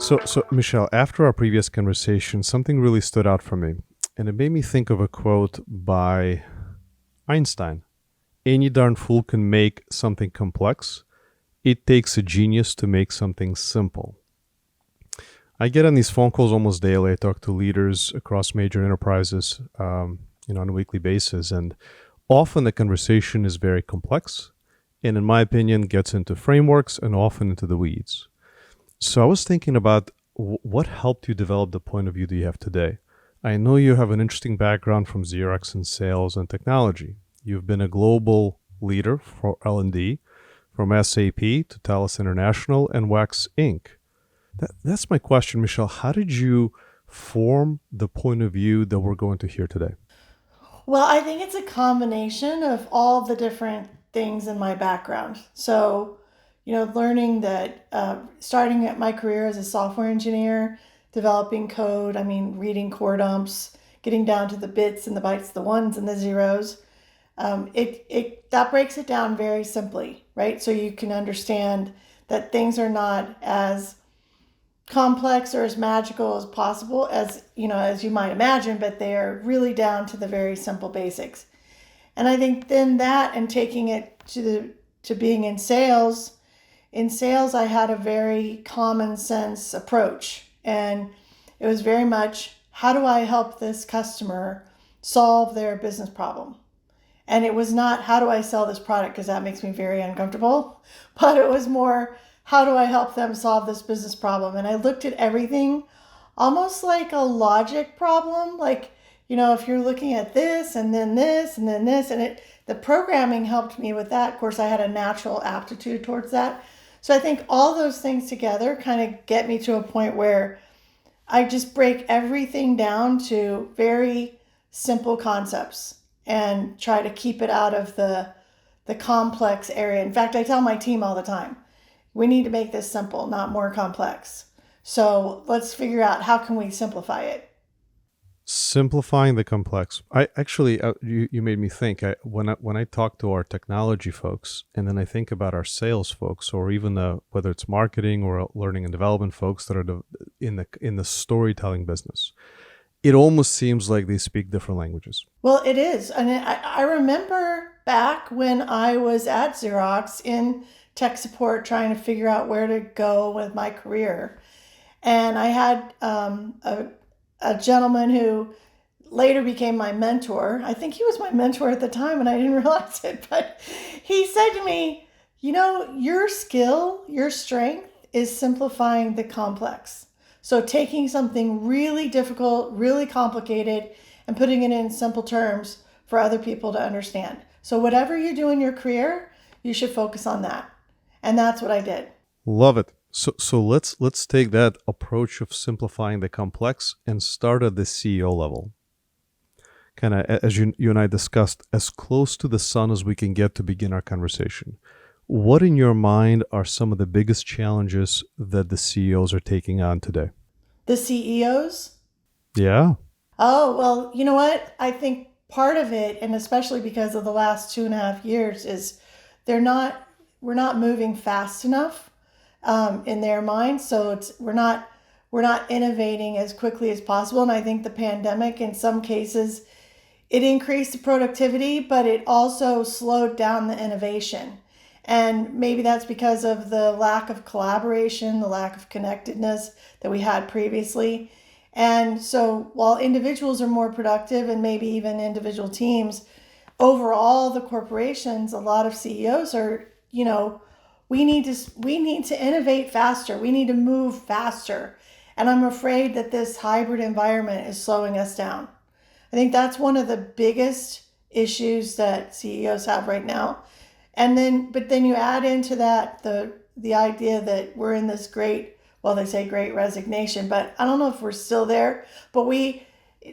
So Michelle, after our previous conversation, something really stood out for me, and it made me think of a quote by Einstein. Any darn fool can make something complex. It takes a genius to make something simple. I get on these phone calls almost daily. I talk to leaders across major enterprises, on a weekly basis, and often the conversation is very complex, and in my opinion, gets into frameworks and often into the weeds. So I was thinking about what helped you develop the point of view that you have today. I know you have an interesting background from Xerox in sales and technology. You've been a global leader for L&D, from SAP to Thales International and Wax Inc. That's my question, Michelle. How did you form the point of view that we're going to hear today? Well, I think it's a combination of all the different things in my background. So, learning that starting at my career as a software engineer, developing code, I mean, reading core dumps, getting down to the bits and the bytes, the ones and the zeros, it that breaks it down very simply, right? So you can understand that things are not as complex or as magical as possible as you might imagine, but they are really down to the very simple basics. And I think then that and taking it to being in sales I had a very common sense approach, and it was very much, how do I help this customer solve their business problem? And it was not, how do I sell this product, because that makes me very uncomfortable, but it was more, how do I help them solve this business problem? And I looked at everything almost like a logic problem, like, if you're looking at this and then this and then this, and the programming helped me with that. Of course, I had a natural aptitude towards that. So I think all those things together kind of get me to a point where I just break everything down to very simple concepts and try to keep it out of the complex area. In fact, I tell my team all the time, we need to make this simple, not more complex. So let's figure out, how can we simplify it? Simplifying the complex. I actually, you made me think. When I talk to our technology folks, and then I think about our sales folks, or even whether it's marketing or learning and development folks that are in the storytelling business, it almost seems like they speak different languages. Well, it is. And I remember back when I was at Xerox in tech support trying to figure out where to go with my career. And I had a gentleman who later became my mentor. I think he was my mentor at the time and I didn't realize it. But he said to me, your skill, your strength is simplifying the complex. So taking something really difficult, really complicated, and putting it in simple terms for other people to understand. So whatever you do in your career, you should focus on that. And that's what I did. Love it. So let's take that approach of simplifying the complex and start at the CEO level. Kind of as you and I discussed, as close to the sun as we can get to begin our conversation. What in your mind are some of the biggest challenges that the CEOs are taking on today? The CEOs. Yeah. Oh, well, you know what? I think part of it, and especially because of the last 2.5 years, is they're not, we're not moving fast enough in their minds. So we're not innovating as quickly as possible. And I think the pandemic, in some cases, it increased the productivity, but it also slowed down the innovation. And maybe that's because of the lack of collaboration, the lack of connectedness that we had previously. And so while individuals are more productive and maybe even individual teams, overall the corporations, a lot of CEOs are, we need to innovate faster. We need to move faster. And I'm afraid that this hybrid environment is slowing us down. I think that's one of the biggest issues that CEOs have right now. But then you add into that the idea that we're in this great, well, they say great resignation, but I don't know if we're still there. But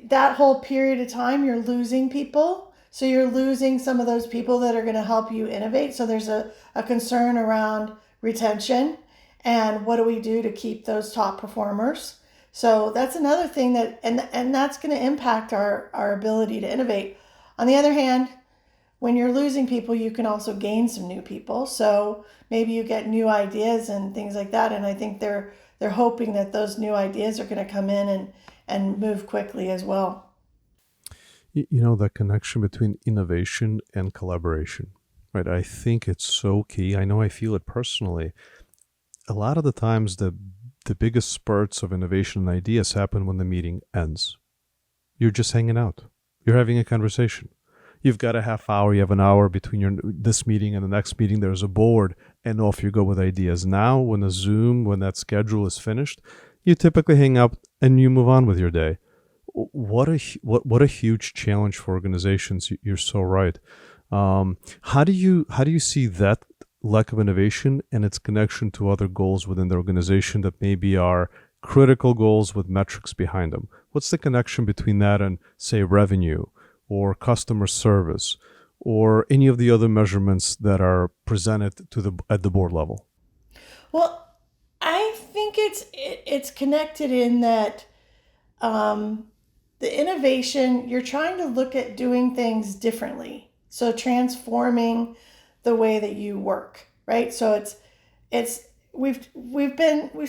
that whole period of time, you're losing people. So you're losing some of those people that are going to help you innovate. So there's a concern around retention and what do we do to keep those top performers. So that's another thing and that's going to impact our ability to innovate. On the other hand, when you're losing people, you can also gain some new people. So maybe you get new ideas and things like that. And I think they're hoping that those new ideas are going to come in and move quickly as well. The connection between innovation and collaboration, right? I think it's so key. I know I feel it personally. A lot of the times, the biggest spurts of innovation and ideas happen when the meeting ends. You're just hanging out. You're having a conversation. You've got a half hour, you have an hour between this meeting and the next meeting. There's a board, and off you go with ideas. Now, when that schedule is finished, you typically hang up and you move on with your day. What a huge challenge for organizations. You're so right. How do you see that lack of innovation and its connection to other goals within the organization that maybe are critical goals with metrics behind them? What's the connection between that and, say, revenue or customer service or any of the other measurements that are presented at the board level? Well, I think it's connected in that the innovation, you're trying to look at doing things differently. So transforming the way that you work, right? So it's we've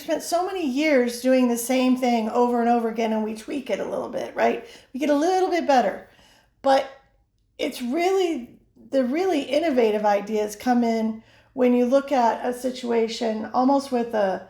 spent so many years doing the same thing over and over again, and we tweak it a little bit, right? We get a little bit better. But it's really the really innovative ideas come in when you look at a situation almost with a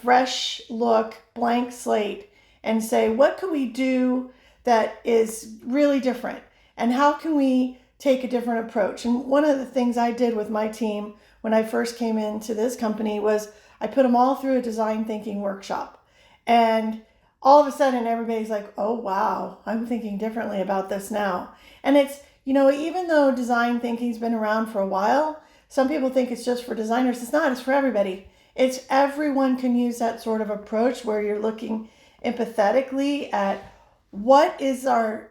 fresh look, blank slate, and say, what could we do that is really different? And how can we take a different approach? And one of the things I did with my team when I first came into this company was I put them all through a design thinking workshop. And all of a sudden, everybody's like, oh, wow, I'm thinking differently about this now. And it's, even though design thinking's been around for a while, some people think it's just for designers. It's not, it's for everybody. It's everyone can use that sort of approach where you're looking empathetically at what is our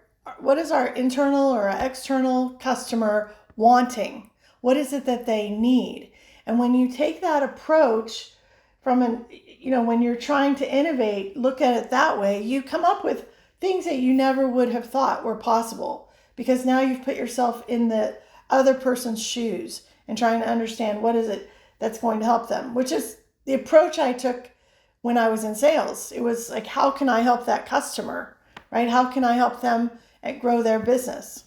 internal or our external customer wanting? What is it that they need? And when you take that approach when you're trying to innovate, look at it that way, you come up with things that you never would have thought were possible because now you've put yourself in the other person's shoes and trying to understand what is it that's going to help them, which is the approach I took when I was in sales. It was like, how can I help that customer, right? How can I help them grow their business?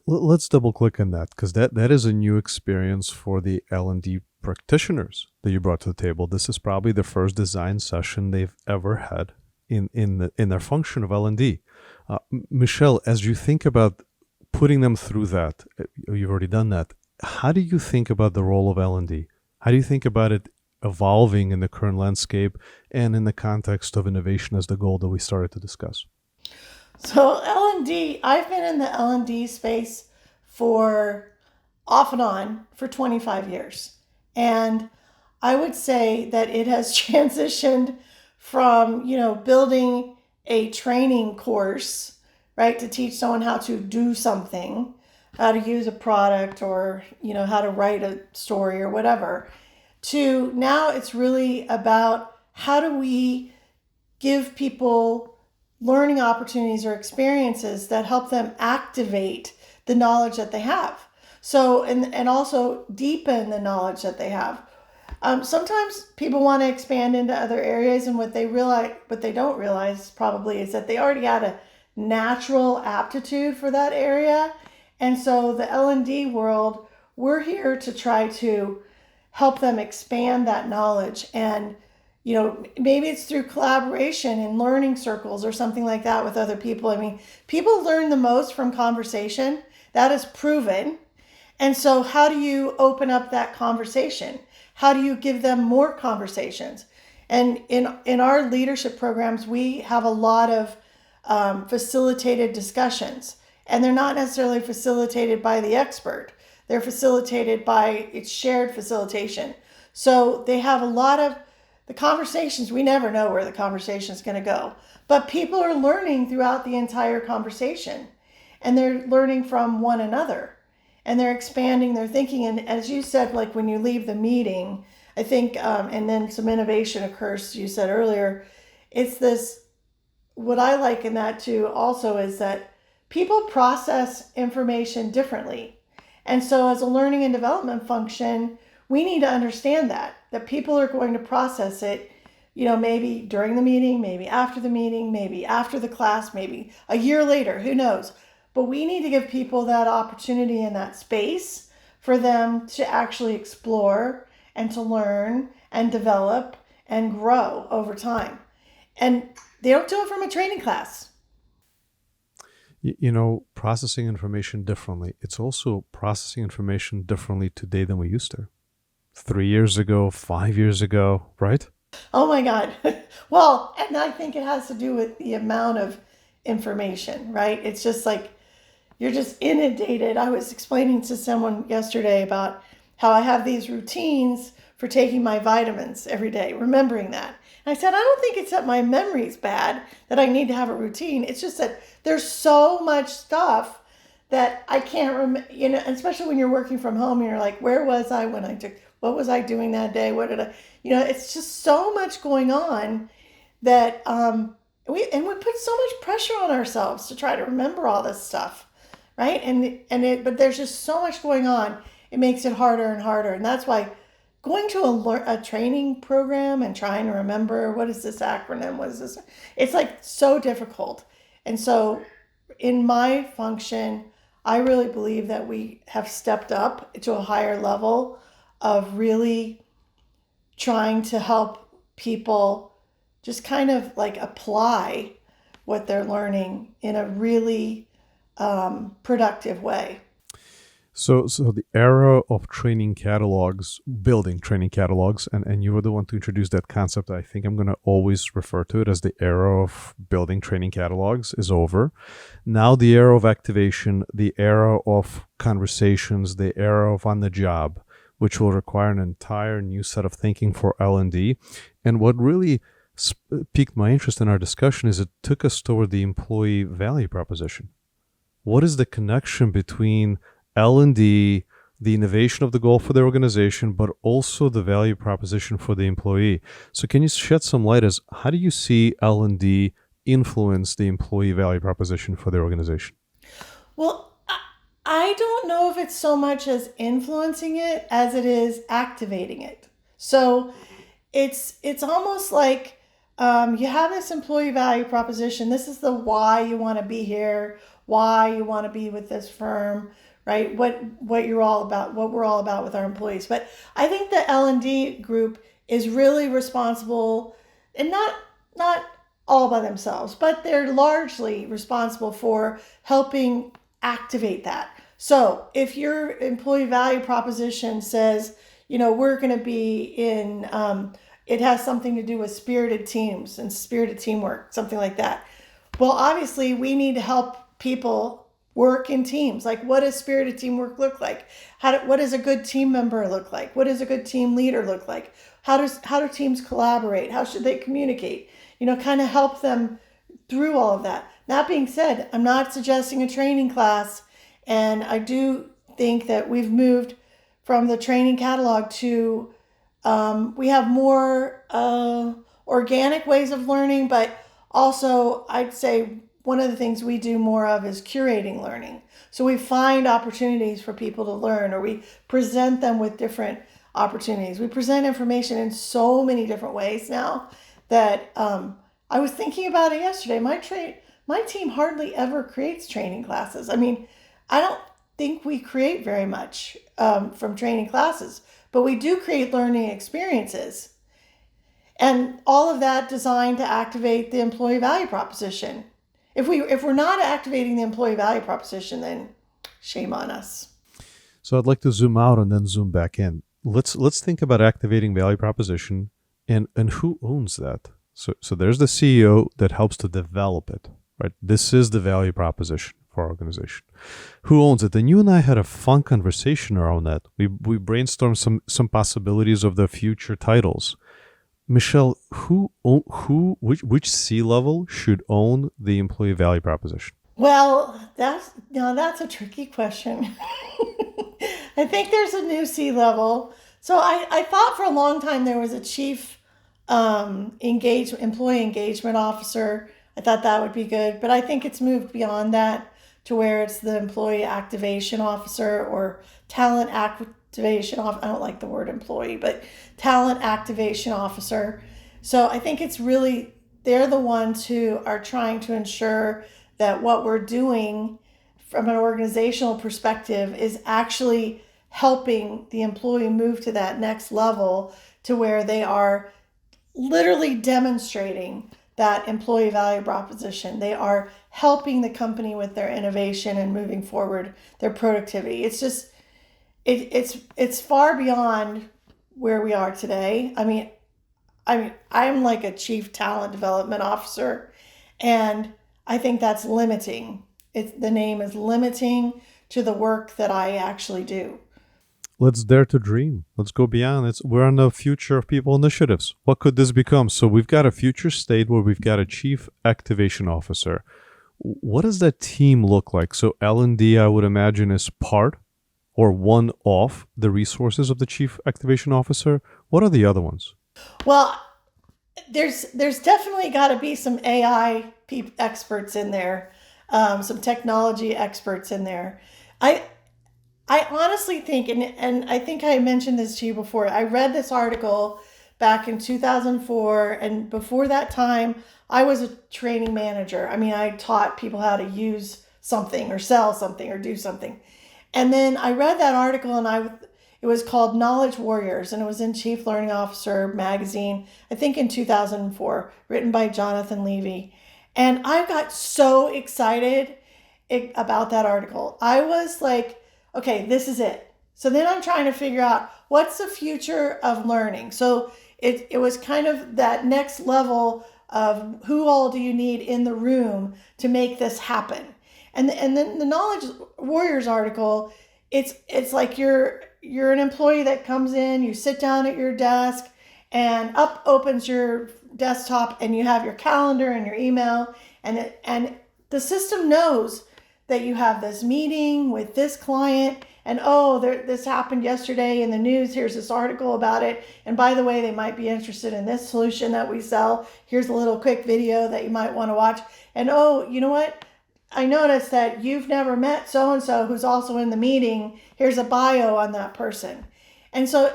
Let's double click on that because that is a new experience for the L&D practitioners that you brought to the table. This is probably the first design session they've ever had in their function of L&D. Michelle, as you think about putting them through that, you've already done that. How do you think about the role of L&D? How do you think about it evolving in the current landscape and in the context of innovation as the goal that we started to discuss? So L&D, I've been in the L&D space for off and on for 25 years. And I would say that it has transitioned from, building a training course, right, to teach someone how to do something, how to use a product or, how to write a story or whatever, to now it's really about how do we give people learning opportunities or experiences that help them activate the knowledge that they have. So, and also deepen the knowledge that they have. Sometimes people want to expand into other areas, and what they don't realize probably is that they already had a natural aptitude for that area. And so the L&D world, we're here to try to help them expand that knowledge. And maybe it's through collaboration in learning circles or something like that with other people. I mean, people learn the most from conversation. That is proven. And so how do you open up that conversation? How do you give them more conversations? And in our leadership programs, we have a lot of facilitated discussions. And they're not necessarily facilitated by the expert. They're facilitated by it's shared facilitation. So they have a lot of the conversations. We never know where the conversation is going to go. But people are learning throughout the entire conversation. And they're learning from one another. And they're expanding their thinking. And as you said, like when you leave the meeting, I think, and then some innovation occurs, you said earlier, it's this, what I like in that too also is that people process information differently. And so as a learning and development function, we need to understand that people are going to process it, maybe during the meeting, maybe after the meeting, maybe after the class, maybe a year later, who knows. But we need to give people that opportunity and that space for them to actually explore and to learn and develop and grow over time. And they don't do it from a training class. Processing information differently. It's also processing information differently today than we used to. 3 years ago, 5 years ago, right? Oh my God. Well, and I think it has to do with the amount of information, right? It's just like you're just inundated. I was explaining to someone yesterday about how I have these routines for taking my vitamins every day, remembering that. And I said, I don't think it's that my memory's bad, that I need to have a routine. It's just that there's so much stuff that I can't remember, especially when you're working from home and you're like, where was I when I took, what was I doing that day? What did I, it's just so much going on that we put so much pressure on ourselves to try to remember all this stuff, right? But there's just so much going on. It makes it harder and harder, and that's why going to a training program and trying to remember what is this acronym, what is this? It's like so difficult, and so in my function, I really believe that we have stepped up to a higher level of really trying to help people just kind of like apply what they're learning in a really productive way. So the era of training catalogs, building training catalogs, and you were the one to introduce that concept. I think I'm going to always refer to it as the era of building training catalogs is over. Now the era of activation, the era of conversations, the era of on the job, which will require an entire new set of thinking for L&D. And what really piqued my interest in our discussion is it took us toward the employee value proposition. What is the connection between L&D, the innovation of the goal for the organization, but also the value proposition for the employee? So can you shed some light as how do you see L&D influence the employee value proposition for the organization? Well, I don't know if it's so much as influencing it as it is activating it. So it's almost like you have this employee value proposition. This is the why you want to be here, why you want to be with this firm, right? What you're all about, what we're all about with our employees. But I think the L&D group is really responsible, and not all by themselves, but they're largely responsible for helping activate that. So if your employee value proposition says, we're going to be in, it has something to do with spirited teams and spirited teamwork, something like that. Well, obviously, we need to help people work in teams. Like, what does spirited teamwork look like? What does a good team member look like? What does a good team leader look like? How do teams collaborate? How should they communicate? Kind of help them through all of that. That being said, I'm not suggesting a training class, and I do think that we've moved from the training catalog to we have more organic ways of learning, but also I'd say one of the things we do more of is curating learning. So we find opportunities for people to learn, or we present them with different opportunities. We present information in so many different ways now that I was thinking about it yesterday. My team hardly ever creates training classes. I mean, I don't think we create very much from training classes, but we do create learning experiences. And all of that designed to activate the employee value proposition. If we're not activating the employee value proposition, then shame on us. So I'd like to zoom out and then zoom back in. Let's think about activating value proposition and who owns that. So there's the CEO that helps to develop it, right? This is the value proposition for our organization. Who owns it? And you and I had a fun conversation around that. We brainstormed some possibilities of the future titles. Michelle, which C-level should own the employee value proposition? Well, that's a tricky question. I think there's a new C-level. So I thought for a long time there was a chief employee engagement officer. I thought that would be good, but I think it's moved beyond that to where it's the employee activation officer or talent activation off. I don't like the word employee, but talent activation officer. So I think it's really, they're the ones who are trying to ensure that what we're doing from an organizational perspective is actually helping the employee move to that next level to where they are literally demonstrating that employee value proposition. They are helping the company with their innovation and moving forward their productivity. It's just it's far beyond where we are today. I'm like a chief talent development officer, and I think that's limiting. The name is limiting to the work that I actually do. Let's dare to dream. Let's go beyond. We're on the future of people initiatives. What could this become? So we've got a future state where we've got a chief activation officer. What does that team look like? So L&D, I would imagine, is part or one of the resources of the chief activation officer. What are the other ones? Well, there's definitely got to be some AI experts in there, some technology experts in there. I I honestly think, and I think I mentioned this to you before, I read this article back in 2004, and before that time, I was a training manager. I mean, I taught people how to use something or sell something or do something. And then I read that article, and it was called Knowledge Warriors, and it was in Chief Learning Officer magazine, I think in 2004, written by Jonathan Levy. And I got so excited about that article. I was like, okay, this is it. So then I'm trying to figure out what's the future of learning. So it was kind of that next level of who all do you need in the room to make this happen. And then the Knowledge Warriors article, it's like you're an employee that comes in, you sit down at your desk, and up opens your desktop, and you have your calendar and your email, and the system knows that you have this meeting with this client, and this happened yesterday in the news, here's this article about it, and by the way, they might be interested in this solution that we sell, here's a little quick video that you might want to watch, and you know what, I noticed that you've never met so-and-so who's also in the meeting, here's a bio on that person. And so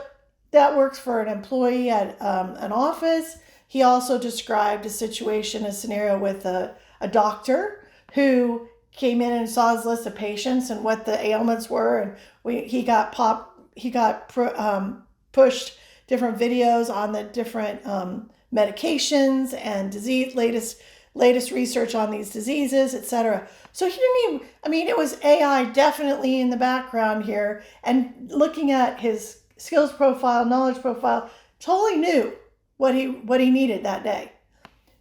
that works for an employee at an office. He also described a scenario with a doctor who came in and saw his list of patients and what the ailments were, and he got pushed different videos on the different medications and latest research on these diseases, etc. So he didn't even, it was AI definitely in the background here, and looking at his skills profile, knowledge profile, totally knew what he needed that day.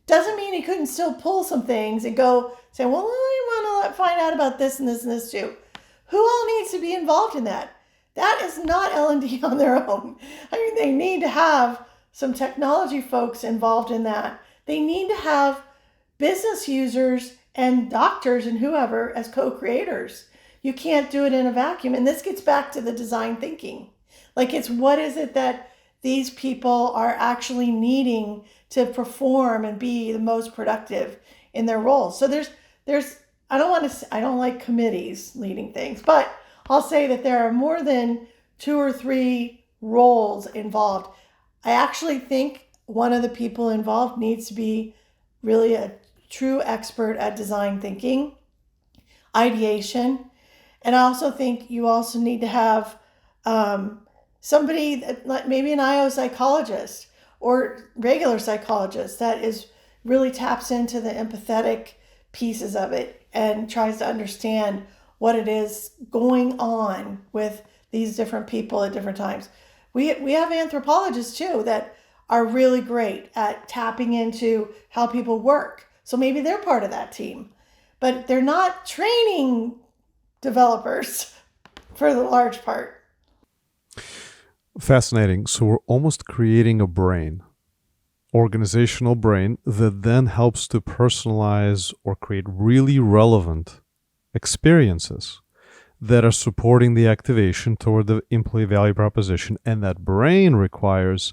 Doesn't mean he couldn't still pull some things and go say, well, I want to find out about this and this and this too. Who all needs to be involved in that? That is not L&D on their own. They need to have some technology folks involved in that. They need to have business users and doctors and whoever as co-creators. You can't do it in a vacuum. And this gets back to the design thinking. Like, it's what is it that these people are actually needing to perform and be the most productive in their roles. So there's I don't like committees leading things, but I'll say that there are more than 2 or 3 roles involved. I actually think one of the people involved needs to be really a true expert at design thinking, ideation, and I also think you also need to have somebody that, maybe an IO psychologist or regular psychologist, that is really taps into the empathetic pieces of it and tries to understand what it is going on with these different people at different times. We have anthropologists too that are really great at tapping into how people work. So maybe they're part of that team, but they're not training developers for the large part. Fascinating. So we're almost creating a brain, organizational brain, that then helps to personalize or create really relevant experiences that are supporting the activation toward the employee value proposition. And that brain requires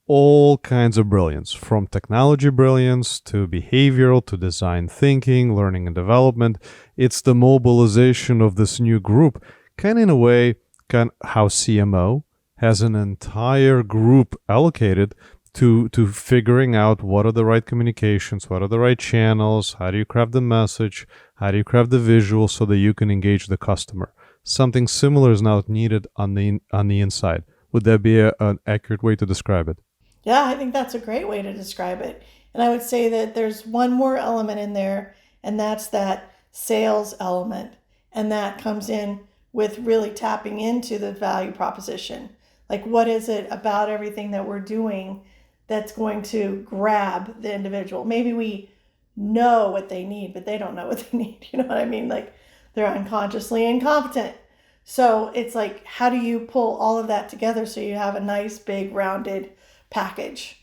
all kinds of brilliance, from technology brilliance to behavioral to design thinking, learning and development. It's the mobilization of this new group, kind of in a way how CMO has an entire group allocated to figuring out what are the right communications, what are the right channels, how do you craft the message, how do you craft the visual so that you can engage the customer. Something similar is now needed on the inside. Would that be an accurate way to describe it? Yeah, I think that's a great way to describe it. And I would say that there's one more element in there, and that's that sales element. And that comes in with really tapping into the value proposition. Like, what is it about everything that we're doing that's going to grab the individual? Maybe we know what they need, but they don't know what they need. You know what I mean? Like, they're unconsciously incompetent. So it's like, how do you pull all of that together so you have a nice, big, rounded package?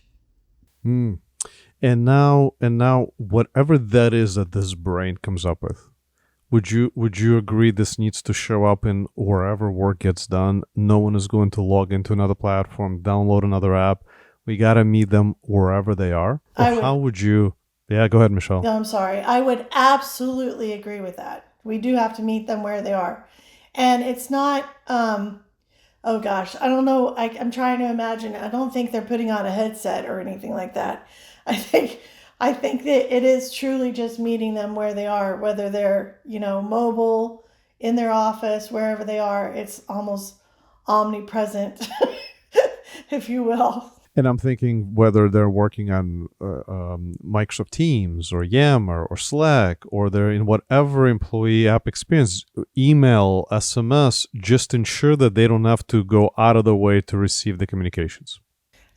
Hmm. And now, whatever that is that this brain comes up with, would you agree this needs to show up in wherever work gets done? No one is going to log into another platform, download another app. We got to meet them wherever they are. Or I how would, would you? Yeah, go ahead, Michelle. no, I'm sorry. I would absolutely agree with that. We do have to meet them where they are. And it's not, oh gosh, I don't know. I'm trying to imagine. I don't think they're putting on a headset or anything like that. I think I think that it is truly just meeting them where they are, whether they're, mobile, in their office, wherever they are. It's almost omnipresent, if you will. And I'm thinking whether they're working on Microsoft Teams or Yammer or Slack, or they're in whatever employee app experience, email, SMS, just ensure that they don't have to go out of the way to receive the communications.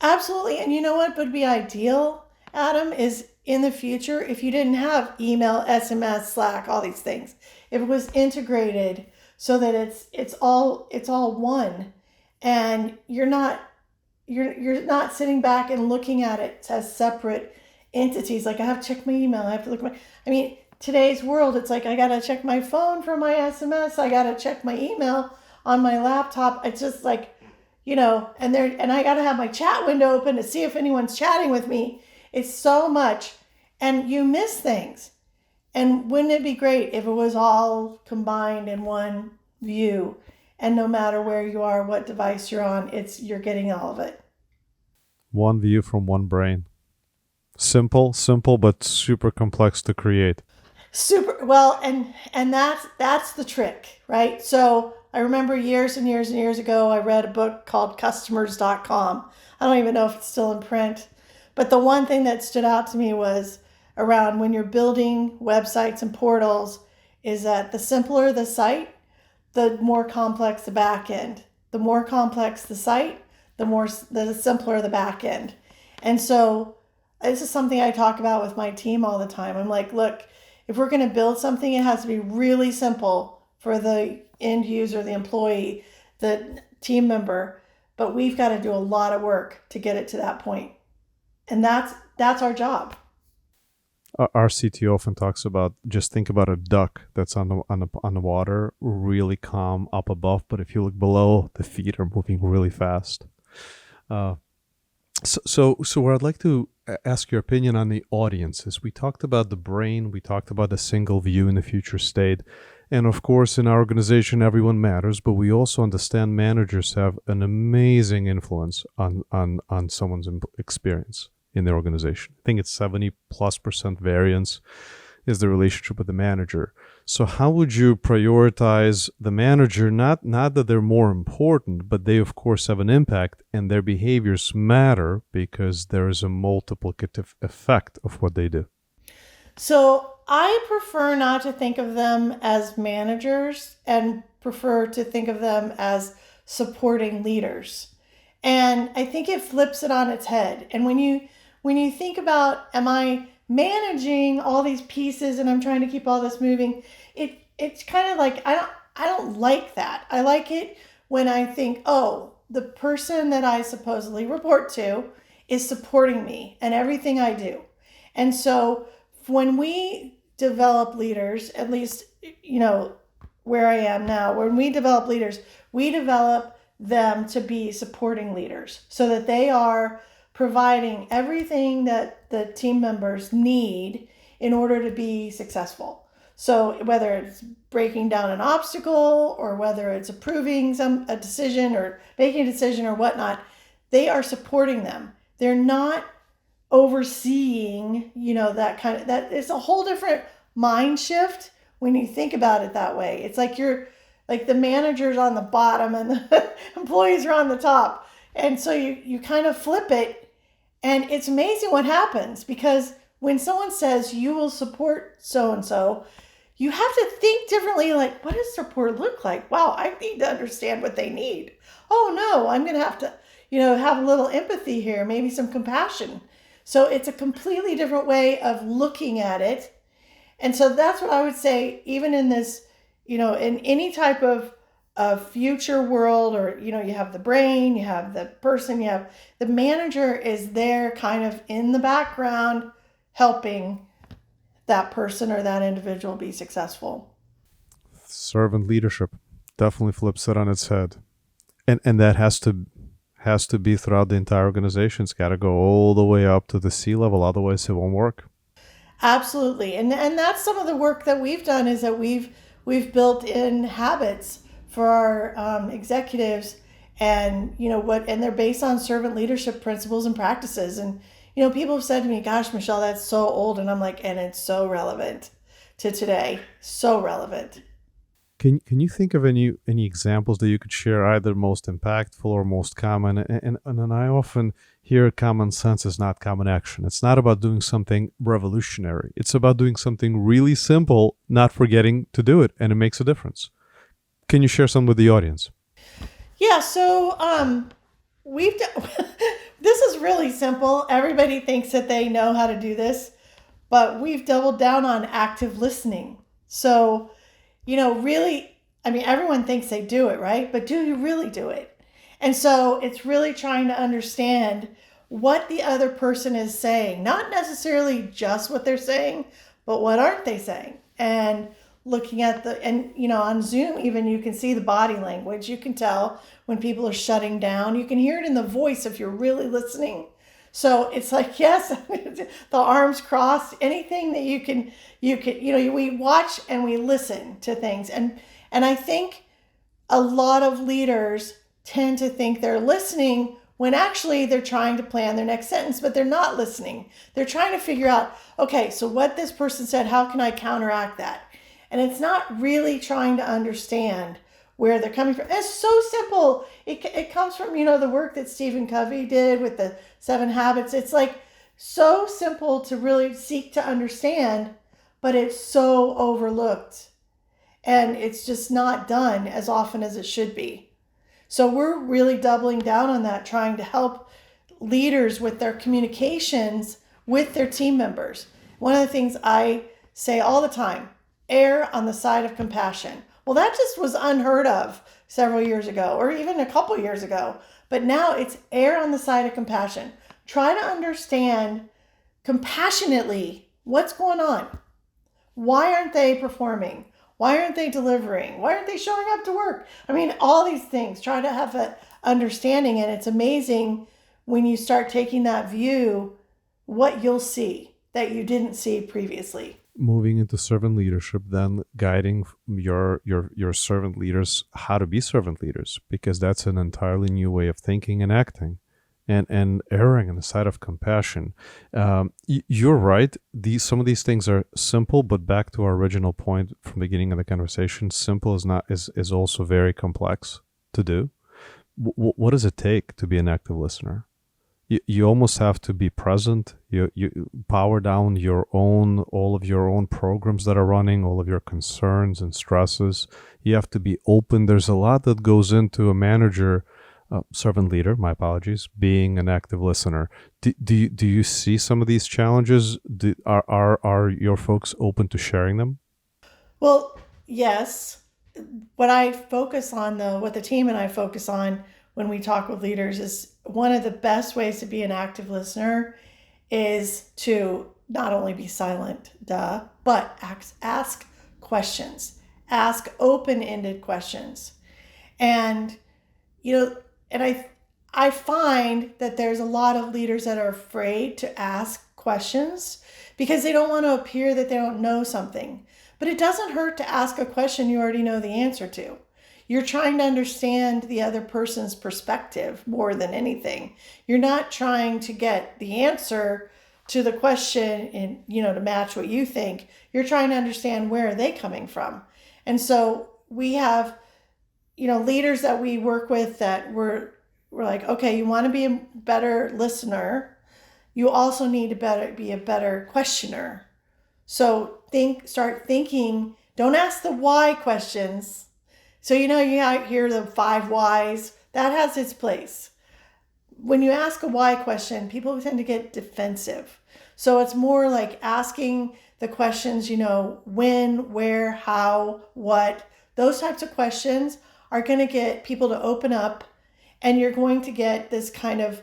Absolutely. And you know what would be ideal, Adam, is in the future if you didn't have email, SMS, Slack, all these things. If it was integrated so that it's all one, and you're not sitting back and looking at it as separate entities. Like, I have to check my email, I have to look at my, I mean, today's world, it's like I gotta check my phone for my SMS, I gotta check my email on my laptop. It's just like, and I gotta have my chat window open to see if anyone's chatting with me. It's so much, and you miss things. And wouldn't it be great if it was all combined in one view? And no matter where you are, what device you're on, you're getting all of it. One view from one brain. Simple, simple, but super complex to create. Super well, and that's the trick, right? So I remember years and years and years ago, I read a book called Customers.com. I don't even know if it's still in print, but the one thing that stood out to me was around when you're building websites and portals, is that the simpler the site, the more complex the back end. The more complex the site, the simpler the back end. And so this is something I talk about with my team all the time. I'm like, look, if we're going to build something, it has to be really simple for the end user, the employee, the team member, but we've got to do a lot of work to get it to that point. And that's our job. Our CTO often talks about, just think about a duck that's on the water, really calm up above, but if you look below, the feet are moving really fast. Uh, so where I'd like to ask your opinion on the audience is, we talked about the brain, we talked about the single view in the future state, and of course in our organization everyone matters, but we also understand managers have an amazing influence on someone's experience in their organization. I think it's 70+% variance is the relationship with the manager. So how would you prioritize the manager? Not that they're more important, but they of course have an impact, and their behaviors matter because there is a multiplicative effect of what they do. So I prefer not to think of them as managers and prefer to think of them as supporting leaders. And I think it flips it on its head. And when you think about, am I managing all these pieces and I'm trying to keep all this moving, it's kind of like, I don't like that. I like it when I think, oh, the person that I supposedly report to is supporting me and everything I do. And so when we develop leaders, at least, where I am now, when we develop leaders, we develop them to be supporting leaders so that they are providing everything that the team members need in order to be successful. So whether it's breaking down an obstacle or whether it's approving a decision or making a decision or whatnot, they are supporting them. They're not overseeing, that kind of, that it's a whole different mind shift when you think about it that way. It's like you're like the manager's on the bottom and the employees are on the top. And so you kind of flip it, and it's amazing what happens, because when someone says you will support so and so, you have to think differently. Like, what does support look like? Wow, I need to understand what they need. Oh no, I'm going to have to, have a little empathy here, maybe some compassion. So it's a completely different way of looking at it. And so that's what I would say, even in this, in any type of future world, or, you have the brain, you have the person, you have the manager is there kind of in the background helping that person or that individual be successful. Servant leadership definitely flips it on its head. And that has to be throughout the entire organization. It's got to go all the way up to the C level, otherwise it won't work. Absolutely. And that's some of the work that we've done, is that we've built in habits for our executives, and and they're based on servant leadership principles and practices. And people have said to me, "Gosh, Michelle, that's so old," and I'm like, and it's so relevant to today, so relevant. Can you think of any examples that you could share, either most impactful or most common? And I often hear common sense is not common action. It's not about doing something revolutionary. It's about doing something really simple, not forgetting to do it, and it makes a difference. Can you share some with the audience? Yeah. So we've this is really simple. Everybody thinks that they know how to do this, but we've doubled down on active listening. So really, I mean, everyone thinks they do it, right? But do you really do it? And so it's really trying to understand what the other person is saying, not necessarily just what they're saying, but what aren't they saying? And looking at and on Zoom, even you can see the body language. You can tell when people are shutting down. You can hear it in the voice if you're really listening. So it's like, yes, the arms crossed, anything that we watch and we listen to things. And I think a lot of leaders tend to think they're listening when actually they're trying to plan their next sentence, but they're not listening. They're trying to figure out, okay, so what this person said, how can I counteract that? And it's not really trying to understand where they're coming from. It's so simple. It comes from, the work that Stephen Covey did with the 7 habits. It's like so simple to really seek to understand, but it's so overlooked. And it's just not done as often as it should be. So we're really doubling down on that, trying to help leaders with their communications with their team members. One of the things I say all the time, err on the side of compassion. Well, that just was unheard of several years ago, or even a couple years ago. But now it's err on the side of compassion. Try to understand compassionately what's going on. Why aren't they performing? Why aren't they delivering? Why aren't they showing up to work? I mean, all these things. Try to have an understanding, and it's amazing when you start taking that view, what you'll see that you didn't see previously. Moving into servant leadership, then guiding your servant leaders how to be servant leaders, because that's an entirely new way of thinking and acting, and erring on the side of compassion. You're right. Some of these things are simple, but back to our original point from the beginning of the conversation, simple is also very complex to do. What does it take to be an active listener? You almost have to be present. You power down all of your own programs that are running, all of your concerns and stresses. You have to be open. There's a lot that goes into a manager, servant leader, my apologies, being an active listener. Do you see some of these challenges? Are your folks open to sharing them? Well, yes. What I focus on, though, what the team and I focus on when we talk with leaders, is one of the best ways to be an active listener is to not only be silent, but ask questions, ask open-ended questions. And, and I find that there's a lot of leaders that are afraid to ask questions because they don't want to appear that they don't know something. But it doesn't hurt to ask a question you already know the answer to. You're trying to understand the other person's perspective more than anything. You're not trying to get the answer to the question and, to match what you think. You're trying to understand where are they coming from. And so we have, leaders that we work with that we're like, okay, you want to be a better listener. You also need to be a better questioner. So start thinking, don't ask the why questions. So, you hear the 5 whys, that has its place. When you ask a why question, people tend to get defensive. So it's more like asking the questions, when, where, how, what. Those types of questions are going to get people to open up, and you're going to get this kind of,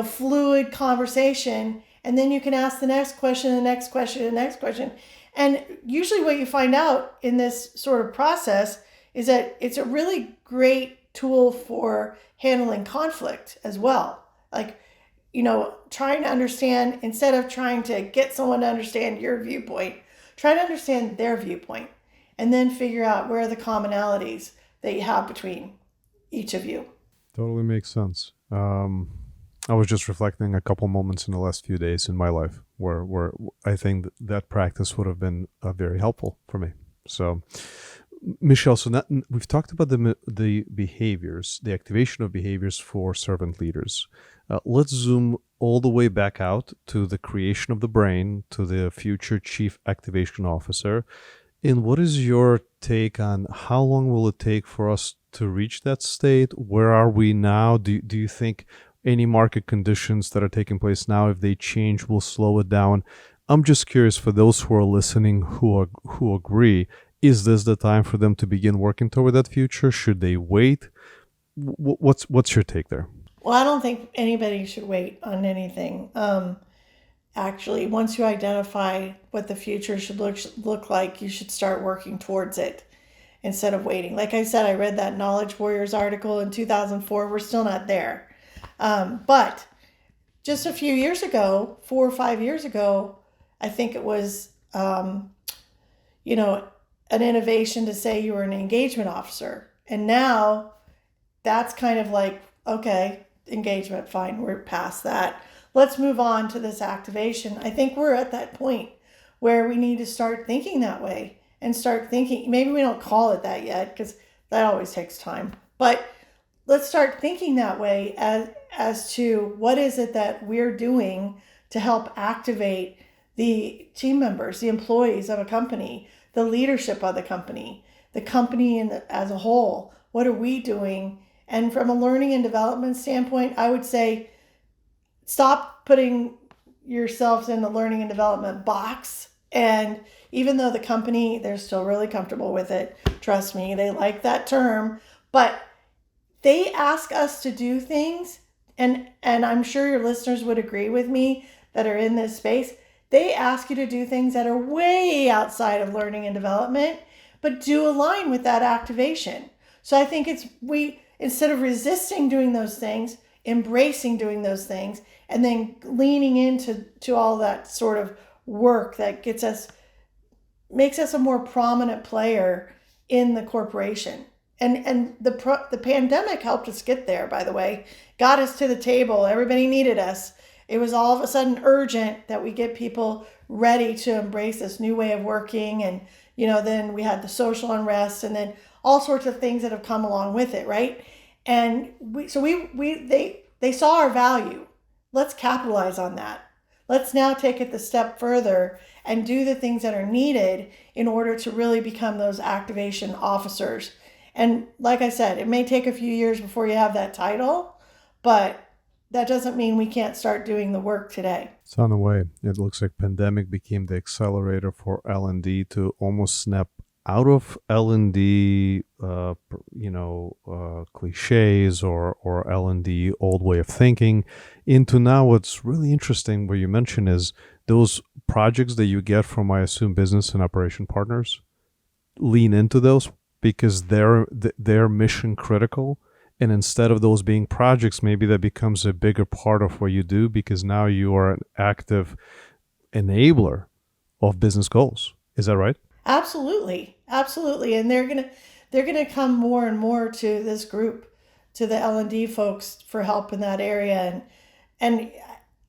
fluid conversation. And then you can ask the next question, the next question, the next question. And usually what you find out in this sort of process is that it's a really great tool for handling conflict as well. Like, trying to understand, instead of trying to get someone to understand your viewpoint, try to understand their viewpoint and then figure out where are the commonalities that you have between each of you. Totally makes sense. I was just reflecting a couple moments in the last few days in my life where I think that practice would have been very helpful for me. So, Michelle, we've talked about the behaviors, the activation of behaviors for servant leaders. Let's zoom all the way back out to the creation of the brain, to the future chief activation officer. And what is your take on how long will it take for us to reach that state? Where are we now? Do you think any market conditions that are taking place now, if they change, will slow it down? I'm just curious, for those who are listening who agree, is this the time for them to begin working toward that future? Should they wait? What's your take there? Well, I don't think anybody should wait on anything. Actually, once you identify what the future should look like, you should start working towards it instead of waiting. Like I said, I read that Knowledge Warriors article in 2004. We're still not there. But just a few years ago, 4 or 5 years ago, I think it was, an innovation to say you were an engagement officer. And now that's kind of like, okay, engagement, fine, we're past that. Let's move on to this activation. I think we're at that point where we need to start thinking that way and start thinking, maybe we don't call it that yet because that always takes time, but let's start thinking that way as to what is it that we're doing to help activate the team members, the employees of a company, the leadership of the company as a whole. What are we doing? And from a learning and development standpoint, I would say stop putting yourselves in the learning and development box. And even though the company, they're still really comfortable with it, trust me, they like that term, but they ask us to do things, and I'm sure your listeners would agree with me that are in this space. They ask you to do things that are way outside of learning and development, but do align with that activation. So I think instead of resisting doing those things, embracing doing those things, and then leaning into all that sort of work that makes us a more prominent player in the corporation. And the pandemic helped us get there, by the way, got us to the table. Everybody needed us. It was all of a sudden urgent that we get people ready to embrace this new way of working. And, then we had the social unrest and then all sorts of things that have come along with it, right? And they saw our value. Let's capitalize on that. Let's now take it the step further and do the things that are needed in order to really become those activation officers. And like I said, it may take a few years before you have that title, but that doesn't mean we can't start doing the work today. It's on the way. It looks like pandemic became the accelerator for L&D to almost snap out of L&D, cliches or L&D old way of thinking into now what's really interesting, where you mentioned is those projects that you get from, I assume, business and operation partners. Lean into those because they're mission critical. And instead of those being projects, maybe that becomes a bigger part of what you do because now you are an active enabler of business goals. Is that right? Absolutely, absolutely, and they're gonna come more and more to this group, to the L&D folks for help in that area, and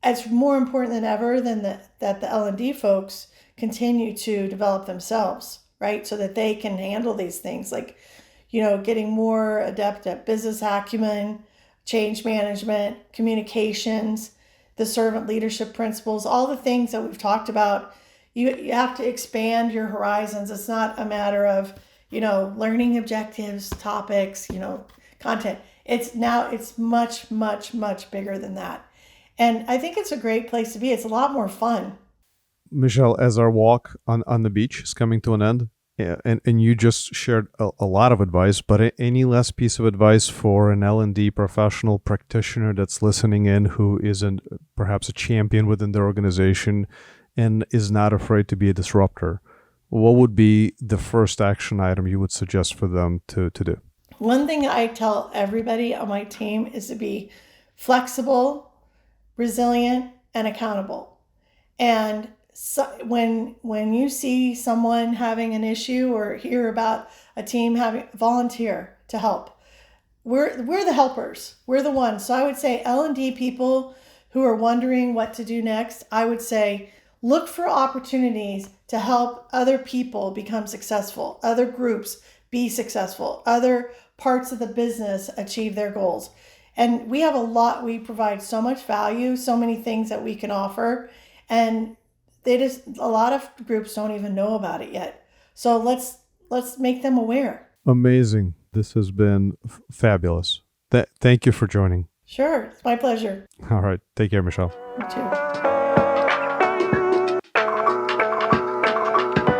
it's more important than ever that the L&D folks continue to develop themselves, right, so that they can handle these things, like, getting more adept at business acumen, change management, communications, the servant leadership principles, all the things that we've talked about. You have to expand your horizons. It's not a matter of, learning objectives, topics, content. It's much, much, much bigger than that. And I think it's a great place to be. It's a lot more fun. Michelle, as our walk on the beach is coming to an end, yeah, and you just shared a lot of advice, but any last piece of advice for an L&D professional practitioner that's listening in who isn't perhaps a champion within their organization and is not afraid to be a disruptor? What would be the first action item you would suggest for them to do? One thing I tell everybody on my team is to be flexible, resilient, and accountable. And so when you see someone having an issue or hear about a team having, volunteer to help. We're the helpers. We're the ones. So I would say L&D people who are wondering what to do next, I would say look for opportunities to help other people become successful, other groups be successful, other parts of the business achieve their goals. And we have a lot, we provide so much value, so many things that we can offer, and a lot of groups don't even know about it yet. So let's make them aware. Amazing. This has been fabulous. Thank you for joining. Sure, it's my pleasure. All right. Take care, Michelle. You too.